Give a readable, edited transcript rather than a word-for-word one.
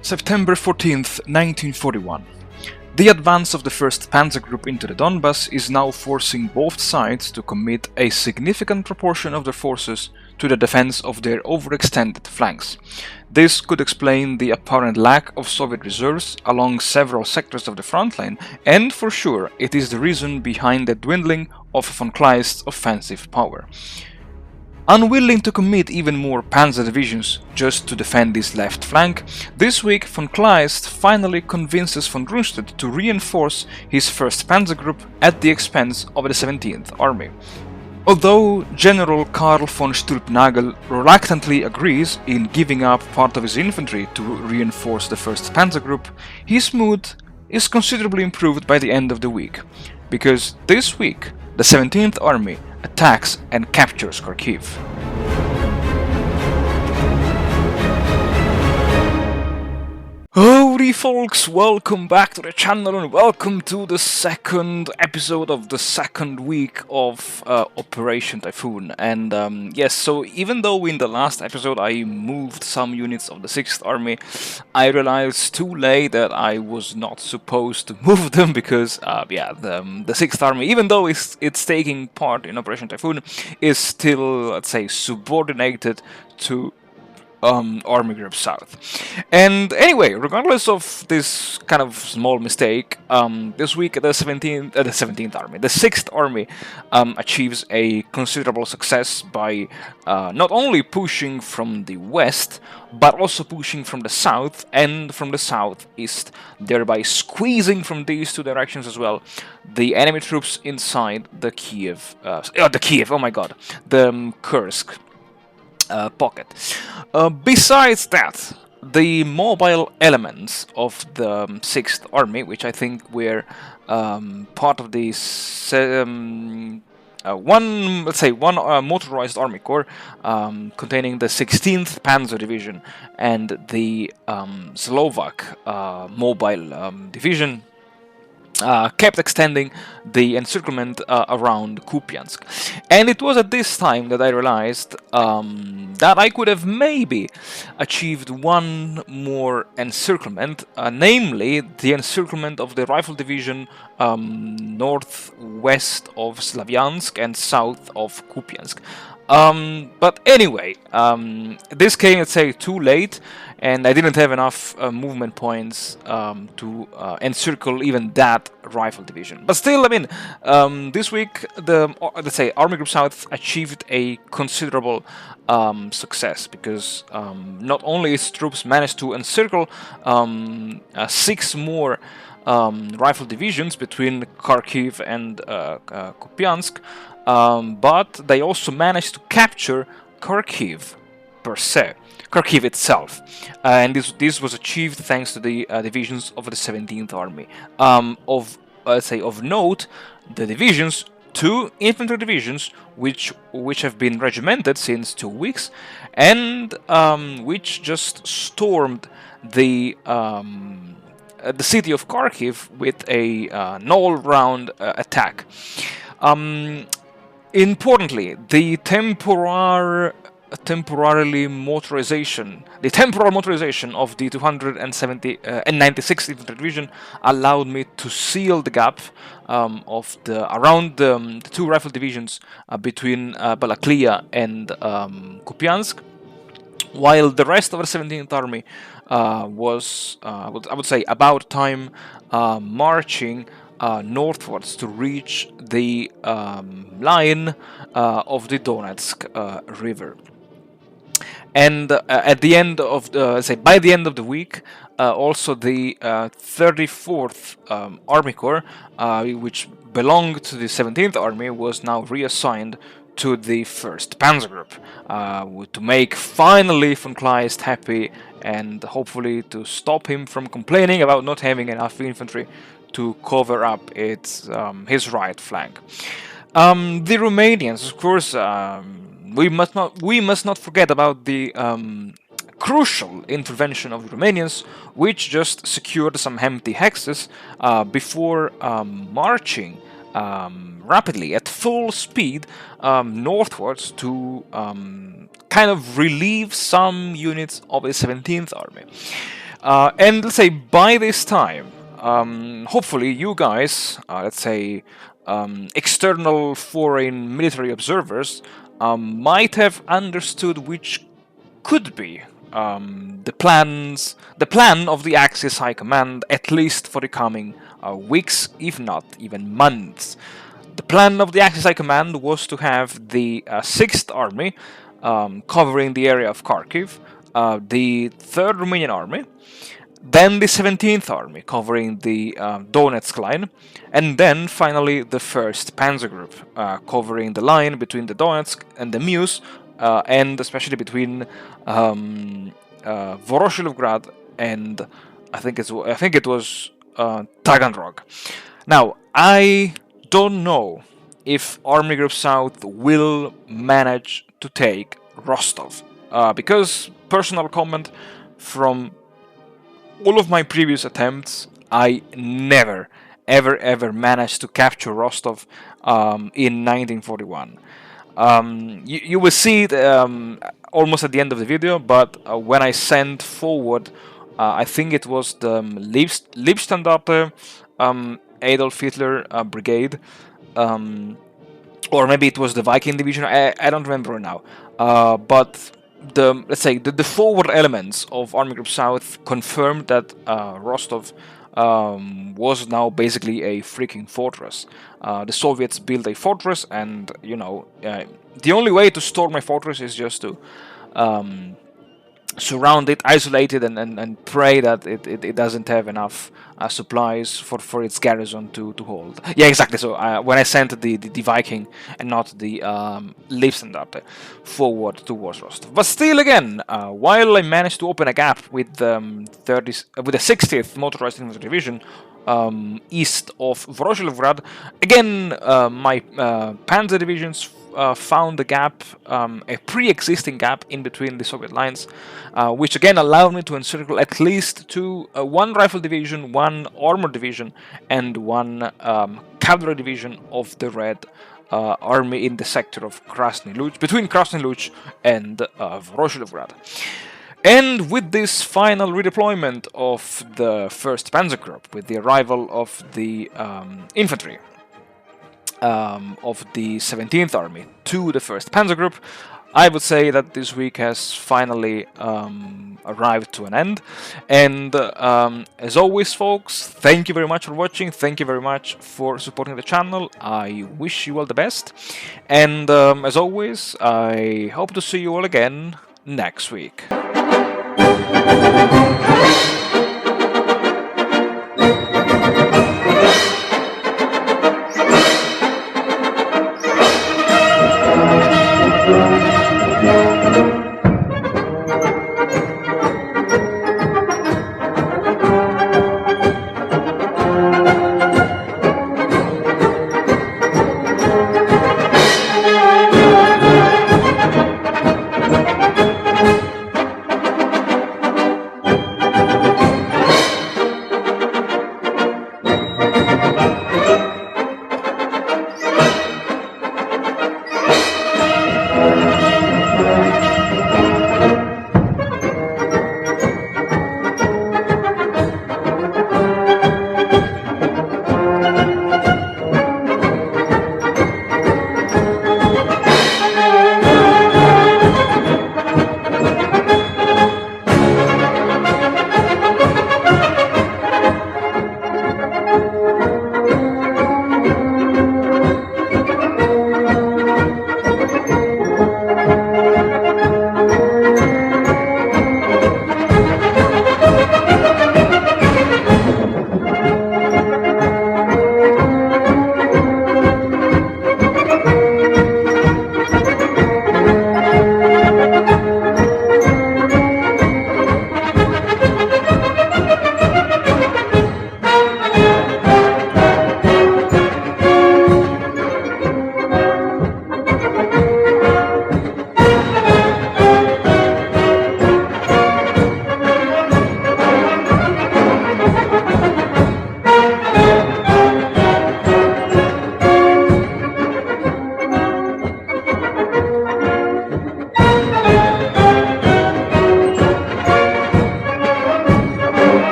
September 14th, 1941. The advance of the 1st Panzer Group into the Donbass is now forcing both sides to commit a significant proportion of their forces to the defense of their overextended flanks. This could explain the apparent lack of Soviet reserves along several sectors of the front line, and for sure it is the reason behind the dwindling of von Kleist's offensive power. Unwilling to commit even more Panzer divisions just to defend his left flank, this week von Kleist finally convinces von Rundstedt to reinforce his 1st Panzer Group at the expense of the 17th Army. Although General Karl von Stülpnagel reluctantly agrees in giving up part of his infantry to reinforce the 1st Panzer Group, his mood is considerably improved by the end of the week, because this week the 17th Army attacks and captures Kharkiv. Howdy folks, welcome back to the channel and welcome to the second episode of the second week of Operation Typhoon. And yes, so even though in the last episode I moved some units of the 6th Army, I realized too late that I was not supposed to move them because the 6th Army, even though it's taking part in Operation Typhoon, is still, let's say, subordinated to Army Group South. And anyway, regardless of this kind of small mistake, this week the 17th Army, the 6th Army achieves a considerable success by not only pushing from the west, but also pushing from the south and from the southeast, thereby squeezing from these two directions as well the enemy troops inside the the Kursk pocket. Besides that, the mobile elements of the 6th Army, which I think were part of the one motorized army corps containing the 16th Panzer Division and the Slovak mobile division, kept extending the encirclement around Kupiansk. And it was at this time that I realized that I could have maybe achieved one more encirclement, namely the encirclement of the Rifle Division northwest of Slavyansk and south of Kupiansk. But anyway, this came, let's say, too late, and I didn't have enough movement points to encircle even that rifle division. But still, I mean, this week the let's say Army Group South achieved a considerable success, because not only its troops managed to encircle 6 more rifle divisions between Kharkiv and Kupiansk, but they also managed to capture Kharkiv per se, Kharkiv itself, and this was achieved thanks to the divisions of the 17th Army. Of note, the divisions, 2 infantry divisions, which have been regimented since 2 weeks, and which just stormed the city of Kharkiv with a all-round attack. Importantly, the temporal motorization of the 296th Infantry Division allowed me to seal the gap of around the 2 rifle divisions between Balaklia and Kupiansk, while the rest of the 17th Army was, I would say, about time marching northwards to reach the line of the Donetsk River. And at the end of by the end of the week, also the 34th Army Corps, which belonged to the 17th Army, was now reassigned to the 1st Panzer Group to make finally von Kleist happy, and hopefully to stop him from complaining about not having enough infantry to cover up his right flank. The Romanians, of course, we must not forget about the crucial intervention of the Romanians, which just secured some empty hexes before marching rapidly at full speed northwards to kind of relieve some units of the 17th Army. And let's say by this time, hopefully you guys, let's say external foreign military observers, might have understood which could be the plan of the Axis High Command, at least for the coming weeks, if not even months. The plan of the Axis High Command was to have the 6th Army covering the area of Kharkiv, the 3rd Romanian Army, then the 17th Army covering the Donetsk line, and then finally the 1st Panzer Group covering the line between the Donetsk and the Meuse, and especially between Voroshilовgrad and I think it was Taganrog. Now I don't know if Army Group South will manage to take Rostov, because personal comment from all of my previous attempts, I never, ever managed to capture Rostov in 1941. You will see it almost at the end of the video, but when I sent forward, I think it was the Liebstandarte Adolf Hitler Brigade, or maybe it was the Viking Division, I don't remember now, but let's say the forward elements of Army Group South confirmed that Rostov was now basically a freaking fortress. The Soviets built a fortress, and you know, the only way to storm a fortress is just to surround it, isolate it, and pray that it doesn't have enough supplies for its garrison to hold. Yeah, exactly. So when I sent the Viking and not the Liebstandarte forward towards Rostov, but still, again, while I managed to open a gap with the 60th Motorized Infantry Division east of Voroshilовgrad, again my Panzer divisions found a gap, a pre-existing gap in between the Soviet lines, which again allowed me to encircle at least one rifle division, one armor division, and one cavalry division of the Red Army in the sector of Krasny Luch, between Krasny Luch and Voroshilовgrad. And with this final redeployment of the 1st Panzer Group, with the arrival of the infantry of the 17th Army to the 1st Panzer Group, I would say that this week has finally arrived to an end. And as always, folks, thank you very much for watching, thank you very much for supporting the channel. I wish you all the best, and as always, I hope to see you all again next week.